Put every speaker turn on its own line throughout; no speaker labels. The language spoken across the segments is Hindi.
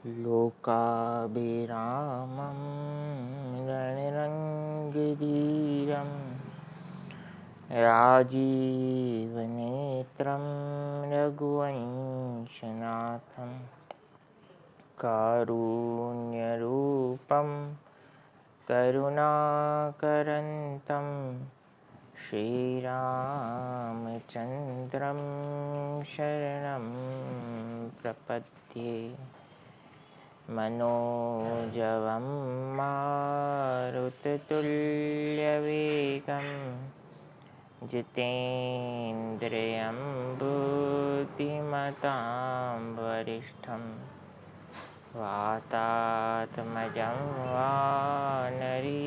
लोकाभिरामं रणरङ्गधीरं राजीवनेत्रं रघुवंशनाथं कारुण्यरूपं करुणाकरन्तं श्रीरामचन्द्रं शरणं प्रपद्ये। मनोजवं मारुततुल्यवेगं जितेन्द्रियं बुद्धिमतां वरिष्ठं वातात्मजं वानरयूथमुख्यं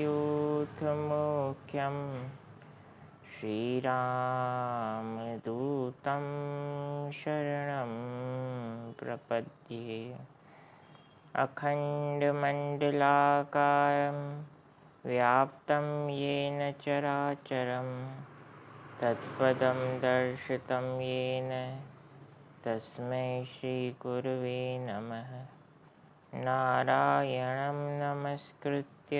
श्रीरामदूतं शरणं प्रपद्ये। अखण्डमण्डलाकारं व्याप्तं येन चराचरं तत्पदं दर्शितं येन तस्मै श्रीगुरवे नमः। नारायणं नमस्कृत्य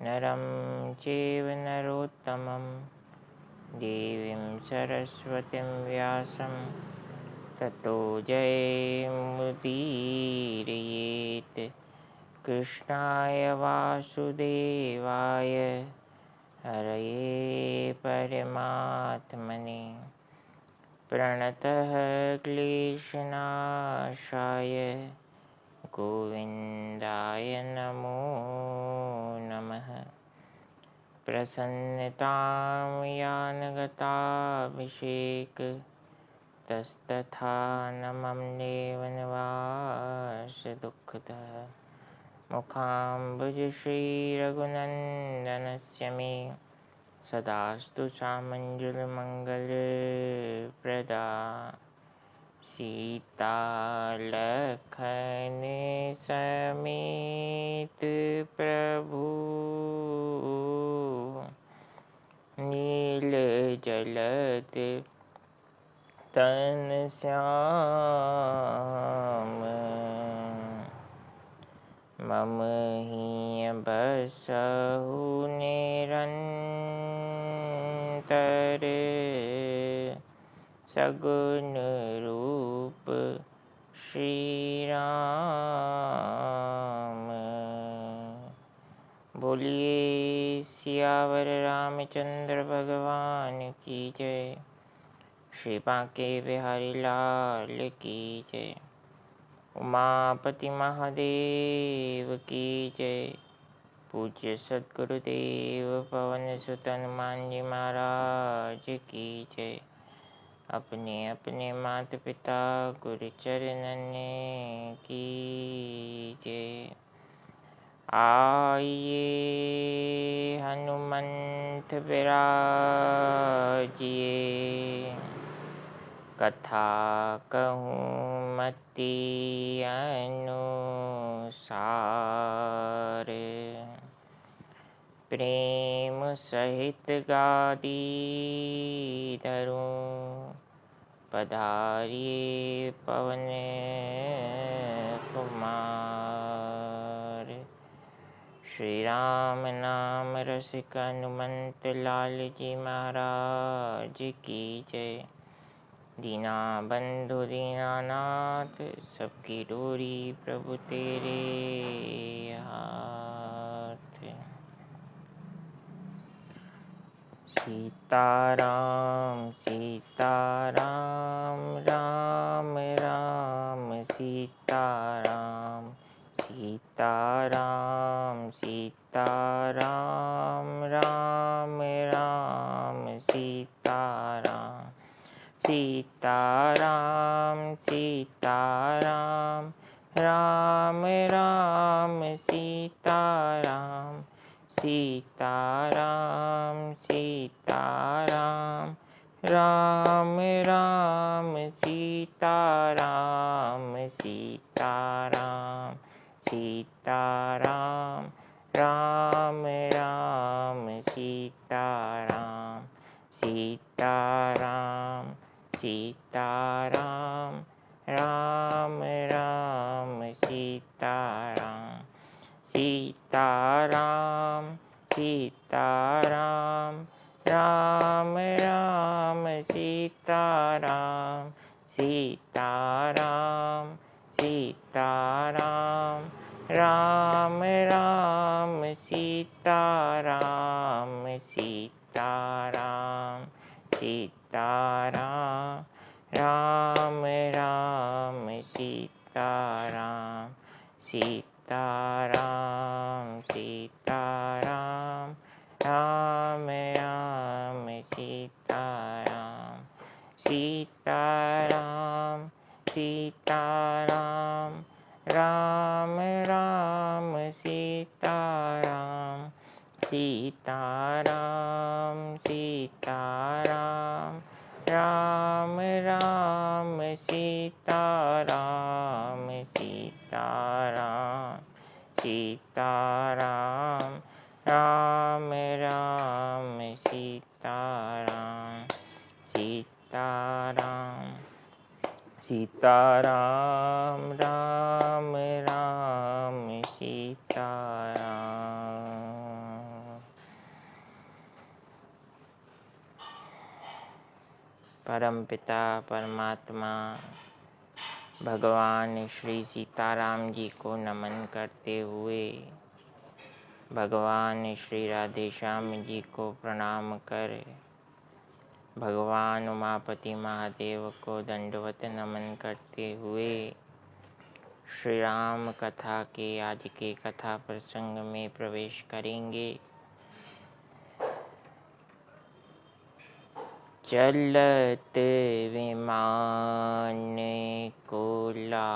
नरं चैव नरोत्तमं देवीं सरस्वतीं व्यासं ततो जयमुदीरयेत्। कृष्णाय वासुदेवाय हरये परमात्मने प्रणतः क्लेशनाशाय गोविन्दाय नमो नमः। प्रसन्नतां यानगताभिषेक तस्तथा नमं देवनिवास दुःखतः मुखाम्बुजश्रीरघुनन्दनस्य मे सदास्तु सामञ्जलमङ्गलप्रदा। सीतालखन समेत प्रभु नीलजलद तन श्याम मम हिय बसहु निरंतर सगुन रूप श्री राम। बोलिए सियावर रामचंद्र भगवान की जय। श्री बांके बिहारी लाल की जय। उमापति महादेव की जय। पूज्य सद्गुरुदेव पवन सुत हनुमान जी महाराज की जय। अपने अपने माता पिता गुरु चरणन की जय। आइए हनुमंत विराजिए कथा कहूँ मति अनुसार। प्रेम सहित गादी धरूं पधारिए पवन कुमार। श्री राम नाम रसिक हनुमंत लाल जी महाराज की जय। दीना बंधु दीनानाथ सबकी डोरी प्रभु तेरे हाथ। सीताराम सीताराम राम राम सीताराम। सीताराम सीताराम राम राम सीताराम। सीताराम सीताराम राम राम सीताराम। सीताराम सीताराम राम राम सीताराम। सीताराम सीताराम राम राम सीताराम। सीताराम सीताराम राम राम सीताराम सीताराम सीताराम राम राम सीताराम सीताराम सीताराम राम राम सीताराम सीताराम सीताराम राम राम सीताराम सीताराम सीताराम राम राम सीताराम सीताराम सीताराम राम राम सीताराम सीताराम सीताराम राम राम सीताराम सीताराम सीताराम राम राम सीताराम सीताराम सीताराम राम राम सीताराम। परमपिता परमात्मा भगवान श्री सीताराम जी को नमन करते हुए भगवान श्री राधेश्याम जी को प्रणाम कर भगवान उमापति महादेव को दंडवत नमन करते हुए श्री राम कथा के आज के कथा प्रसंग में प्रवेश करेंगे। चलत विमान को लाहल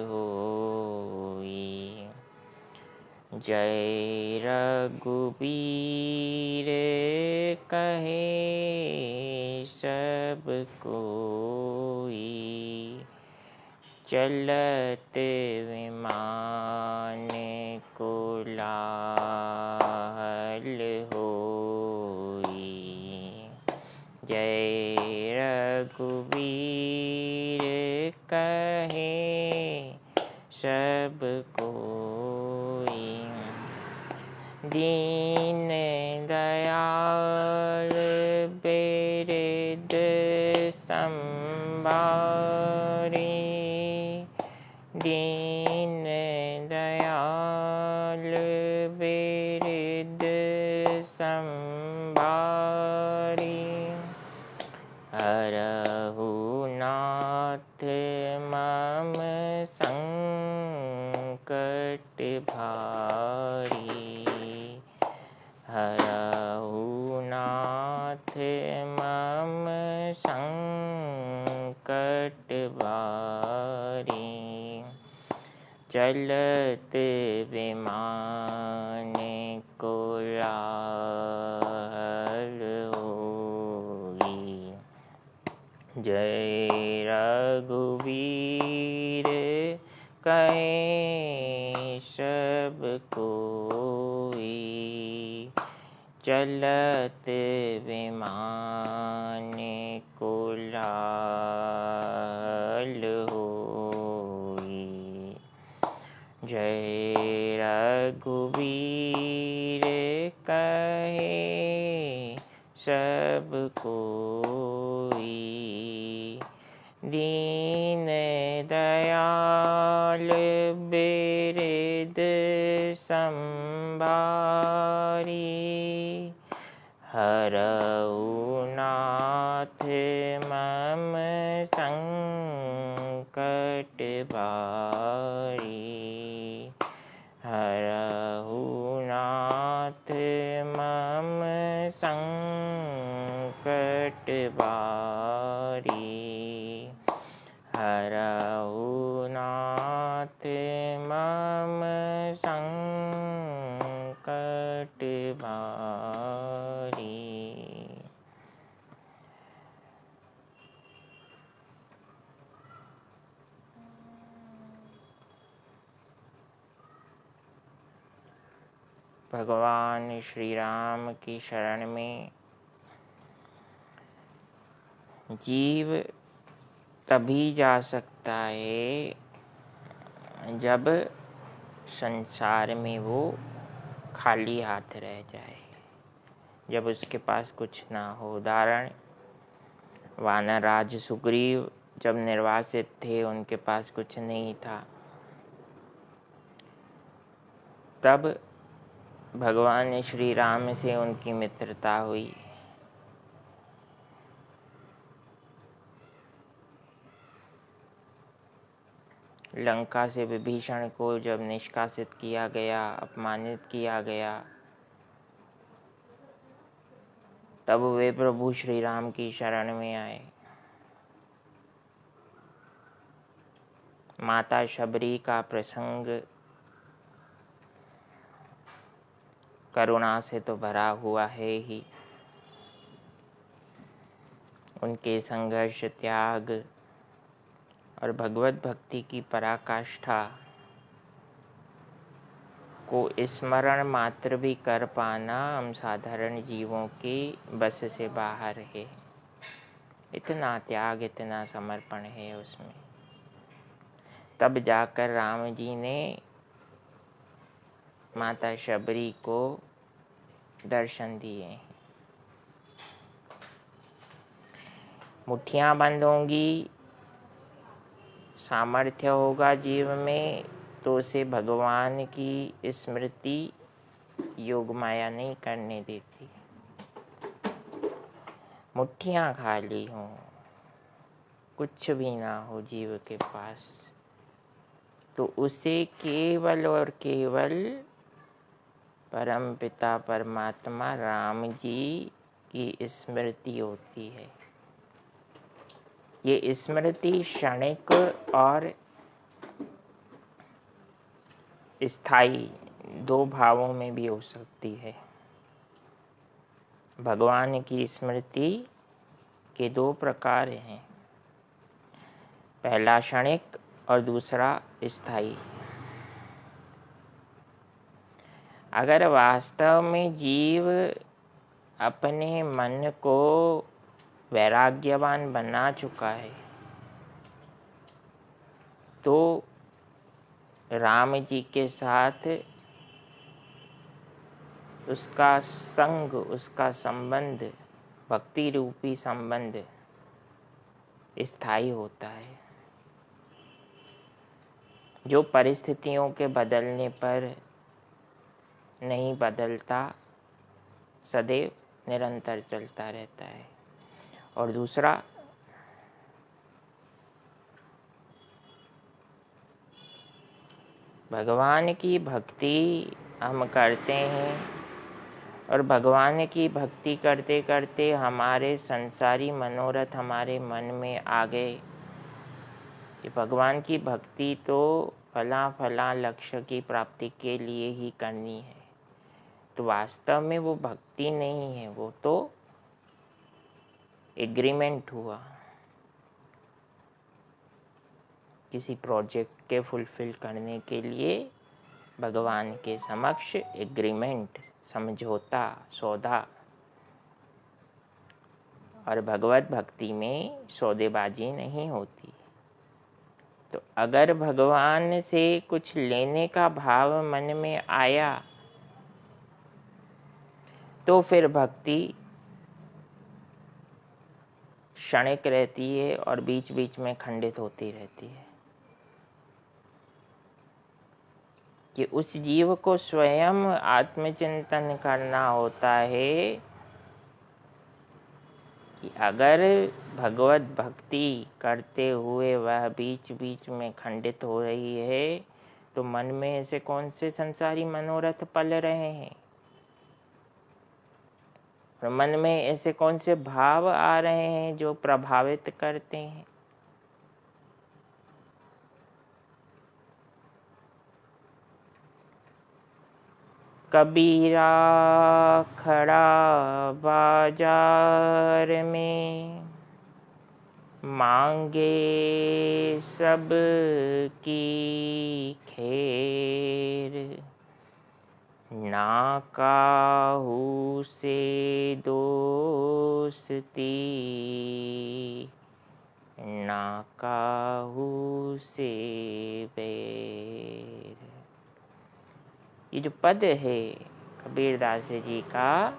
होई, जय रघुबीर कहे सब कोई। चलत विमान को लाहल होई, जय रघुबीर कहे सब कोई। दीन दयाल बिरद संभारी, दीन दयाल बिरद संभारी। हरहु नाथ मम संकट भारी, हरहु नाथ मम संकट भारी। चलत विमान को लाहल होई, जय रघुबीर कहे सब कोई। चलत विमान को लाहल होई, जय रघुबीर कहे सब कोई। दीन दयाल बिरद संभारी, हरहु नाथ मम संकट भारी, हरहु नाथ मम संकट भारी, हरहु नाथ मम संकट भारी। भगवान श्री राम की शरण में जीव तभी जा सकता है जब संसार में वो खाली हाथ रह जाए, जब उसके पास कुछ ना हो। उदाहरण, वानरराज सुग्रीव जब निर्वासित थे, उनके पास कुछ नहीं था, तब भगवान श्री राम से उनकी मित्रता हुई। लंका से विभीषण को जब निष्कासित किया गया, अपमानित किया गया, तब वे प्रभु श्री राम की शरण में आए। माता शबरी का प्रसंग करुणा से तो भरा हुआ है ही। उनके संघर्ष, त्याग और भगवत भक्ति की पराकाष्ठा को स्मरण मात्र भी कर पाना हम साधारण जीवों की बस से बाहर है। इतना त्याग, इतना समर्पण है उसमें। तब जाकर राम जी ने माता शबरी को दर्शन दिए। मुट्ठियाँ बंद होंगी, सामर्थ्य होगा जीव में, तो उसे भगवान की स्मृति योग माया नहीं करने देती। मुट्ठियाँ खाली हों, कुछ भी ना हो जीव के पास, तो उसे केवल और केवल परम पिता परमात्मा राम जी की स्मृति होती है। ये स्मृति क्षणिक और स्थायी दो भावों में भी हो सकती है। भगवान की स्मृति के दो प्रकार हैं, पहला क्षणिक और दूसरा स्थायी। अगर वास्तव में जीव अपने मन को वैराग्यवान बना चुका है, तो राम जी के साथ उसका संग, उसका संबंध, भक्ति रूपी संबंध स्थायी होता है, जो परिस्थितियों के बदलने पर नहीं बदलता, सदैव निरंतर चलता रहता है। और दूसरा, भगवान की भक्ति हम करते हैं और भगवान की भक्ति करते करते हमारे संसारी मनोरथ हमारे मन में आ गए कि भगवान की भक्ति तो फला फला लक्ष्य की प्राप्ति के लिए ही करनी है, तो वास्तव में वो भक्ति नहीं है, वो तो एग्रीमेंट हुआ, किसी प्रोजेक्ट के फुलफिल करने के लिए भगवान के समक्ष एग्रीमेंट, समझौता, सौदा। और भगवत भक्ति में सौदेबाजी नहीं होती। तो अगर भगवान से कुछ लेने का भाव मन में आया, तो फिर भक्ति क्षणिक रहती है और बीच बीच में खंडित होती रहती है। कि उस जीव को स्वयं आत्मचिंतन करना होता है कि अगर भगवत भक्ति करते हुए वह बीच बीच में खंडित हो रही है, तो मन में ऐसे कौन से संसारी मनोरथ पल रहे हैं, और मन में ऐसे कौन से भाव आ रहे हैं जो प्रभावित करते हैं। कबीरा खड़ा बाजार में, मांगे सब की खैर, ना काहू से दोस्ती, ना काहू से बैर। ये जो पद है कबीरदास जी का,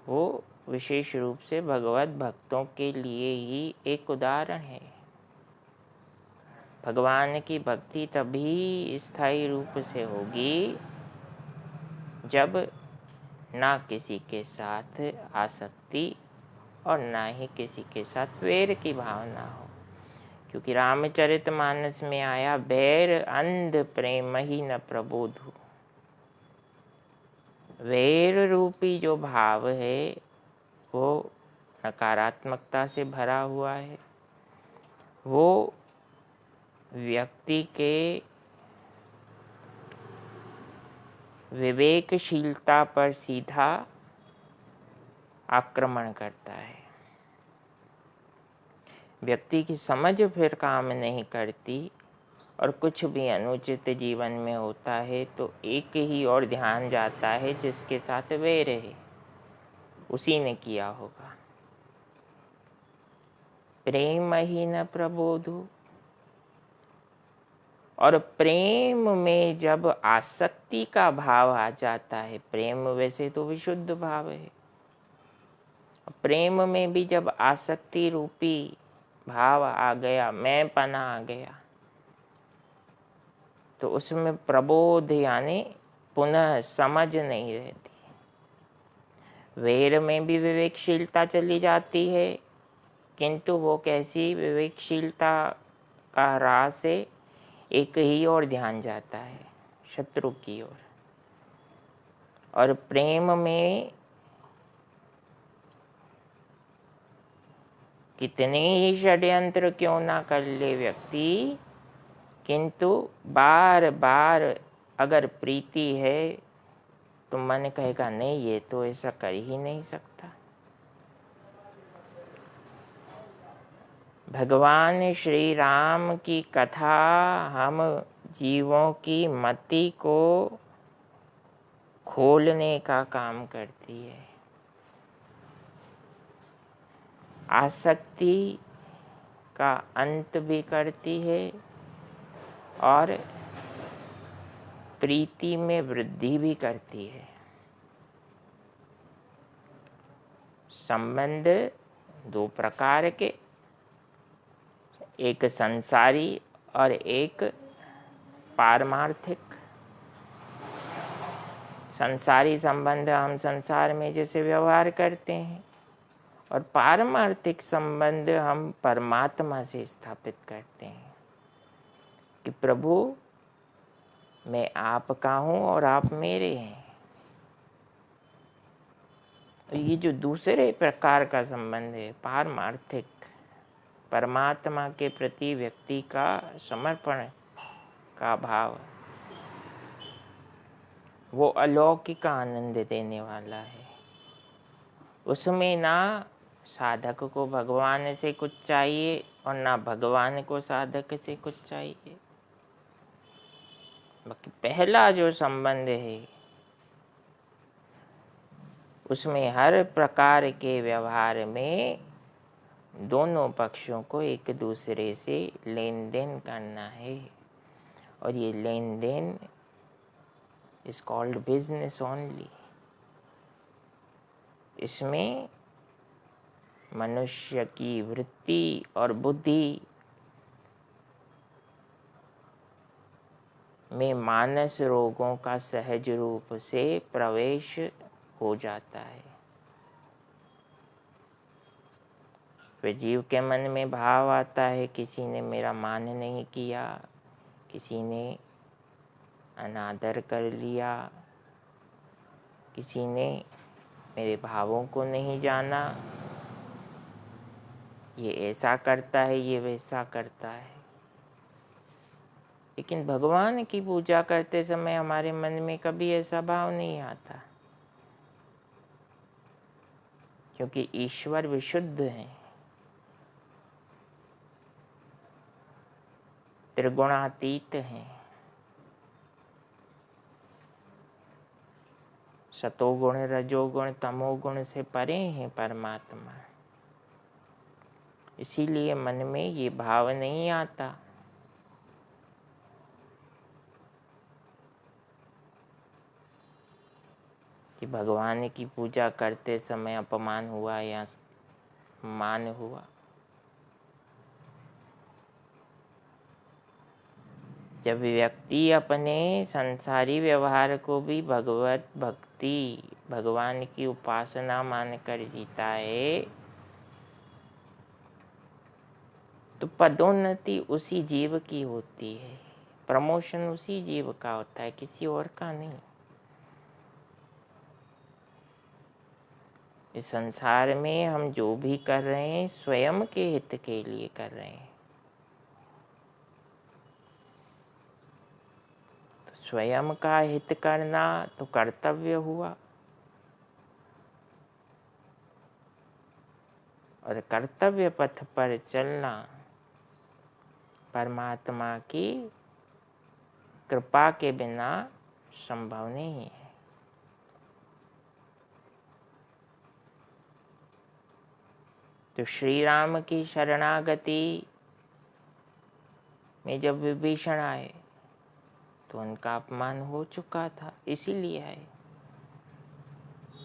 वो विशेष रूप से भगवत भक्तों के लिए ही एक उदाहरण है। भगवान की भक्ति तभी स्थायी रूप से होगी जब ना किसी के साथ आसक्ति और ना ही किसी के साथ वैर की भावना हो। क्योंकि रामचरितमानस में आया, बैर अंध प्रेम ही न प्रबोधु। वैर रूपी जो भाव है वो नकारात्मकता से भरा हुआ है। वो व्यक्ति के विवेकशीलता पर सीधा आक्रमण करता है। व्यक्ति की समझ फिर काम नहीं करती और कुछ भी अनुचित जीवन में होता है तो एक ही और ध्यान जाता है, जिसके साथ वैर है उसी ने किया होगा। प्रेम ही न प्रबोधु। और प्रेम में जब आसक्ति का भाव आ जाता है, प्रेम वैसे तो विशुद्ध भाव है, प्रेम में भी जब आसक्ति रूपी भाव आ गया, मैं पना आ गया, तो उसमें प्रबोध यानी पुनः समझ नहीं रहती। वैर में भी विवेकशीलता चली जाती है, किंतु वो कैसी विवेकशीलता का ह्रास है, एक ही ओर ध्यान जाता है, शत्रु की ओर। और प्रेम में कितने ही षड्यंत्र क्यों ना कर ले व्यक्ति, किंतु बार बार अगर प्रीति है तो मन कहेगा नहीं, ये तो ऐसा कर ही नहीं सकता। भगवान श्री राम की कथा हम जीवों की मति को खोलने का काम करती है। आसक्ति का अंत भी करती है और प्रीति में वृद्धि भी करती है। संबंध दो प्रकार के, एक संसारी और एक पारमार्थिक। संसारी संबंध हम संसार में जैसे व्यवहार करते हैं, और पारमार्थिक संबंध हम परमात्मा से स्थापित करते हैं कि प्रभु मैं आपका हूँ और आप मेरे हैं। ये जो दूसरे प्रकार का संबंध है पारमार्थिक, परमात्मा के प्रति व्यक्ति का समर्पण का भाव, वो अलौकिक आनंद देने वाला है। उसमें ना साधक को भगवान से कुछ चाहिए और ना भगवान को साधक से कुछ चाहिए। बाकी पहला जो संबंध है उसमें हर प्रकार के व्यवहार में दोनों पक्षों को एक दूसरे से लेन देन करना है, और ये लेन देन इज कॉल्ड बिजनेस ओनली। इसमें मनुष्य की वृत्ति और बुद्धि में मानस रोगों का सहज रूप से प्रवेश हो जाता है। फिर जीव के मन में भाव आता है, किसी ने मेरा मान नहीं किया, किसी ने अनादर कर लिया, किसी ने मेरे भावों को नहीं जाना, ये ऐसा करता है, ये वैसा करता है। लेकिन भगवान की पूजा करते समय हमारे मन में कभी ऐसा भाव नहीं आता, क्योंकि ईश्वर विशुद्ध हैं, त्रिगुणातीत हैं, सतोगुण रजोगुण तमोगुण से परे हैं परमात्मा। इसीलिए मन में ये भाव नहीं आता कि भगवान की पूजा करते समय अपमान हुआ या मान हुआ। जब व्यक्ति अपने संसारी व्यवहार को भी भगवत भक्ति, भगवान की उपासना मानकर जीता है, तो पदोन्नति उसी जीव की होती है, प्रमोशन उसी जीव का होता है, किसी और का नहीं। इस संसार में हम जो भी कर रहे हैं स्वयं के हित के लिए कर रहे हैं। तो स्वयं का हित करना तो कर्तव्य हुआ, और कर्तव्य पथ पर चलना परमात्मा की कृपा के बिना संभव नहीं है। तो श्री राम की शरणागति में जब विभीषण आए तो उनका अपमान हो चुका था, इसीलिए आए।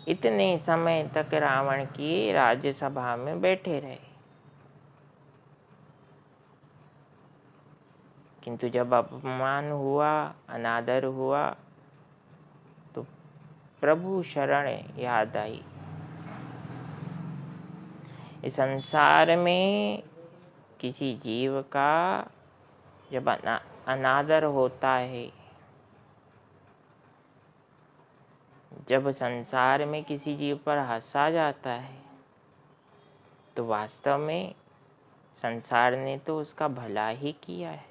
इतने समय तक रावण की राज्यसभा में बैठे रहे, किंतु जब अपमान हुआ, अनादर हुआ, तो प्रभु शरण याद आई। इस संसार में किसी जीव का जब अनादर होता है, जब संसार में किसी जीव पर हंसा जाता है, तो वास्तव में संसार ने तो उसका भला ही किया है।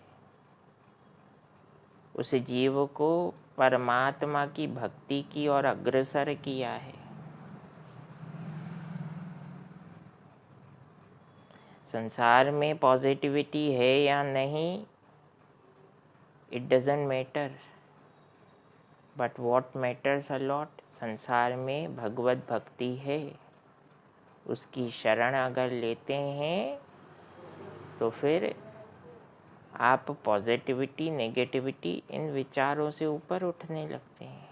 उस जीव को परमात्मा की भक्ति की ओर अग्रसर किया है। संसार में पॉजिटिविटी है या नहीं, it doesn't matter, but what matters a lot, संसार में भगवत भक्ति है। उसकी शरण अगर लेते हैं तो फिर आप पॉजिटिविटी, नेगेटिविटी, इन विचारों से ऊपर उठने लगते हैं।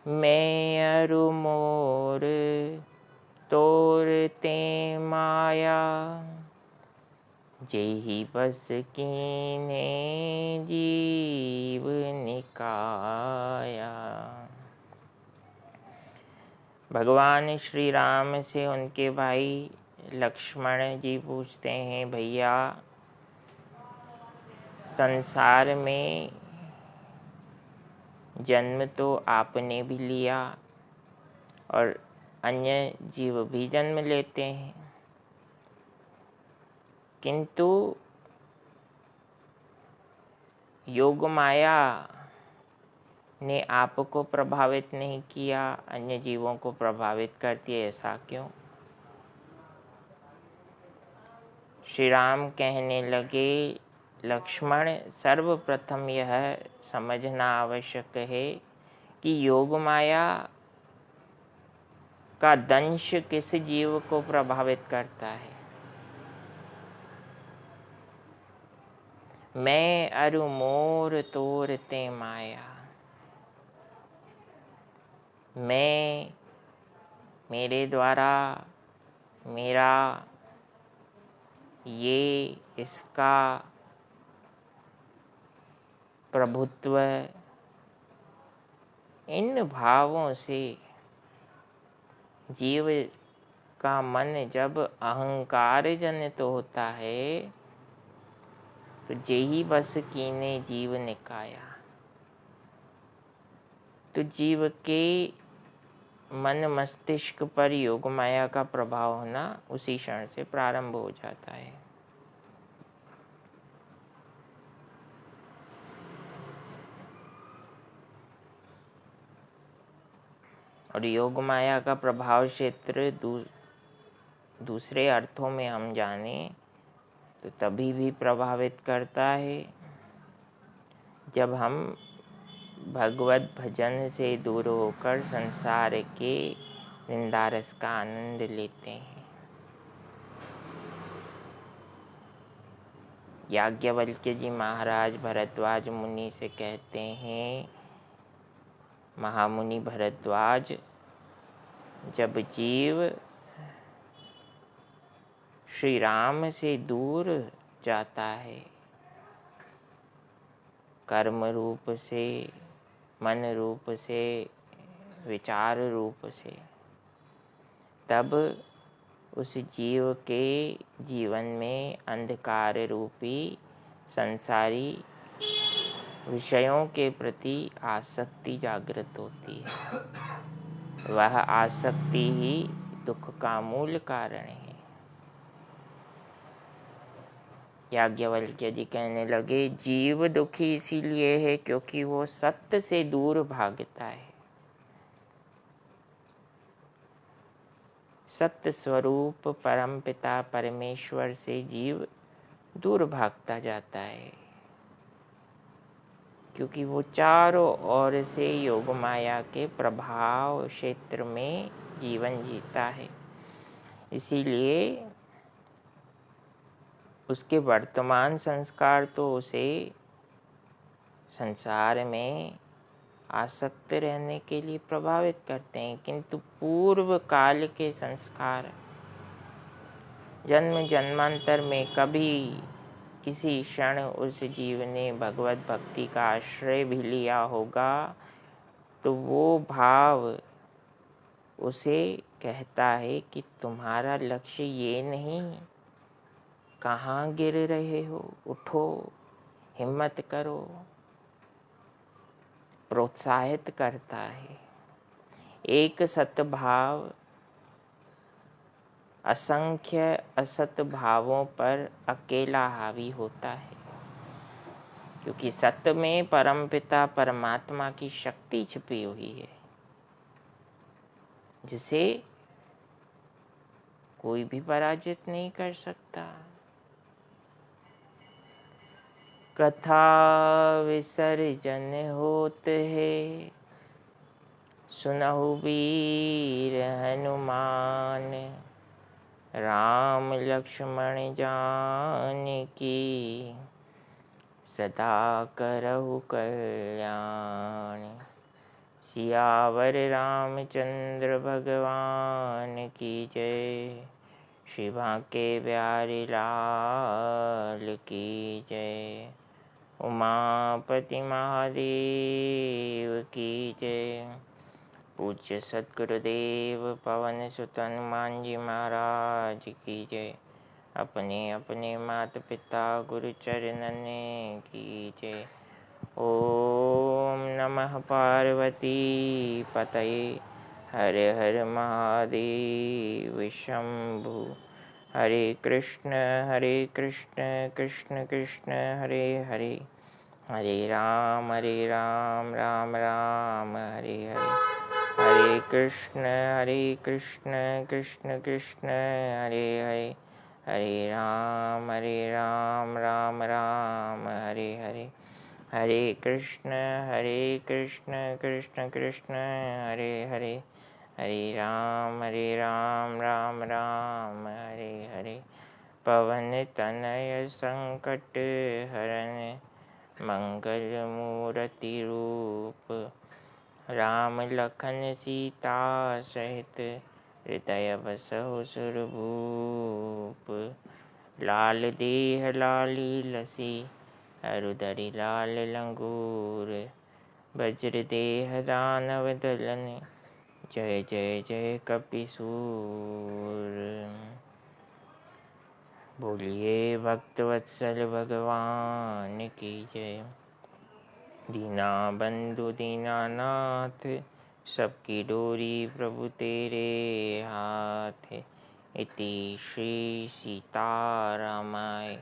मैं अरु मोर तोरते माया, जेहि बस कीने जीव निकाया। भगवान श्री राम से उनके भाई लक्ष्मण जी पूछते हैं, भैया संसार में जन्म तो आपने भी लिया और अन्य जीव भी जन्म लेते हैं, किंतु योग माया ने आपको प्रभावित नहीं किया, अन्य जीवों को प्रभावित करती है, ऐसा क्यों? श्री राम कहने लगे, लक्ष्मण सर्वप्रथम यह समझना आवश्यक है कि योग माया का दंश किस जीव को प्रभावित करता है। मैं अरु मोर तोरते माया, मैं, मेरे द्वारा, मेरा, ये, इसका प्रभुत्व, इन भावों से जीव का मन जब अहंकार जनित होता है, तो जेहि बस कीने जीव निकाया। तो जीव के मन मस्तिष्क पर योग माया का प्रभाव होना उसी क्षण से प्रारंभ हो जाता है। और योग माया का प्रभाव क्षेत्र दूसरे अर्थों में हम जाने तो तभी भी प्रभावित करता है जब हम भगवत भजन से दूर होकर संसार के निंदारस का आनंद लेते हैं। याज्ञवल्क्य जी महाराज भरद्वाज मुनि से कहते हैं, महामुनि भरद्वाज, जब जीव श्री राम से दूर जाता है, कर्म रूप से, मन रूप से, विचार रूप से, तब उस जीव के जीवन में अंधकार रूपी संसारी विषयों के प्रति आसक्ति जागृत होती है। वह आसक्ति ही दुख का मूल कारण है। याज्ञवल्क्य जी कहने लगे, जीव दुखी इसीलिए है क्योंकि वो सत्य से दूर भागता है। सत्य स्वरूप परमपिता परमेश्वर से जीव दूर भागता जाता है, क्योंकि वो चारों ओर से योग माया के प्रभाव क्षेत्र में जीवन जीता है। इसीलिए उसके वर्तमान संस्कार तो उसे संसार में आसक्त रहने के लिए प्रभावित करते हैं, किंतु पूर्व काल के संस्कार जन्म जन्मांतर में कभी किसी क्षण उस जीव ने भगवत भक्ति का आश्रय भी लिया होगा, तो वो भाव उसे कहता है कि तुम्हारा लक्ष्य ये नहीं, कहाँ गिर रहे हो, उठो, हिम्मत करो, प्रोत्साहित करता है। एक सतभाव असंख्य असत भावों पर अकेला हावी होता है, क्योंकि सत्य में परमपिता परमात्मा की शक्ति छिपी हुई है, जिसे कोई भी पराजित नहीं कर सकता। कथा विसर्जन होत है, सुनहु वीर हनुमान, राम लक्ष्मण जानकी, सदा करहु कल्याण। सियावर रामचंद्र भगवान की जय, श्री बांके बिहारी लाल की जय, उमापति महादेव की जय। पूज्य सद्गुरुदेव पवन सुत हनुमान जी महाराज की जय। अपने अपने माता पिता गुरु चरणन की जय। ओम नमः पार्वती पतये, हर हर महादेव शंभु। हरे कृष्ण कृष्ण कृष्ण हरे हरे, हरे राम राम राम हरे हरे। हरे कृष्ण कृष्ण कृष्ण हरे हरे, हरे राम राम राम हरे हरे। हरे कृष्ण कृष्ण कृष्ण हरे हरे, हरे राम राम राम हरे हरे। पवन तनय संकट हरन, मंगल मूर्ति रूप, राम लखन सीता सहित, हृदय बसहु सुरभूप। लाल देह लाली लसी, अरुदरि लाल लंगूर, वज्र देह दानव दलन, जय जय जय कपिसूर। बोलिए भक्तवत्सल भगवान की जय। दीना बंधु दीनानाथ, सबकी डोरी प्रभु तेरे हाथ। इति श्री सीतारामाय,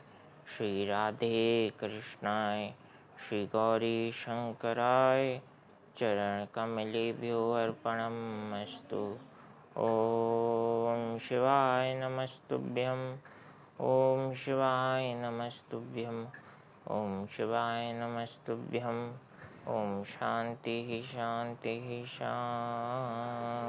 श्री राधे कृष्णाय, श्री गौरी शंकराय चरण कमलेभ्यो अर्पणमस्तु। ओम शिवाय नमस्तुभ्यं, ओम शिवाय नमस्तुभ्यं, ओम शिवाय नमस्तुभ्यं, ओम शांति शांति शांति।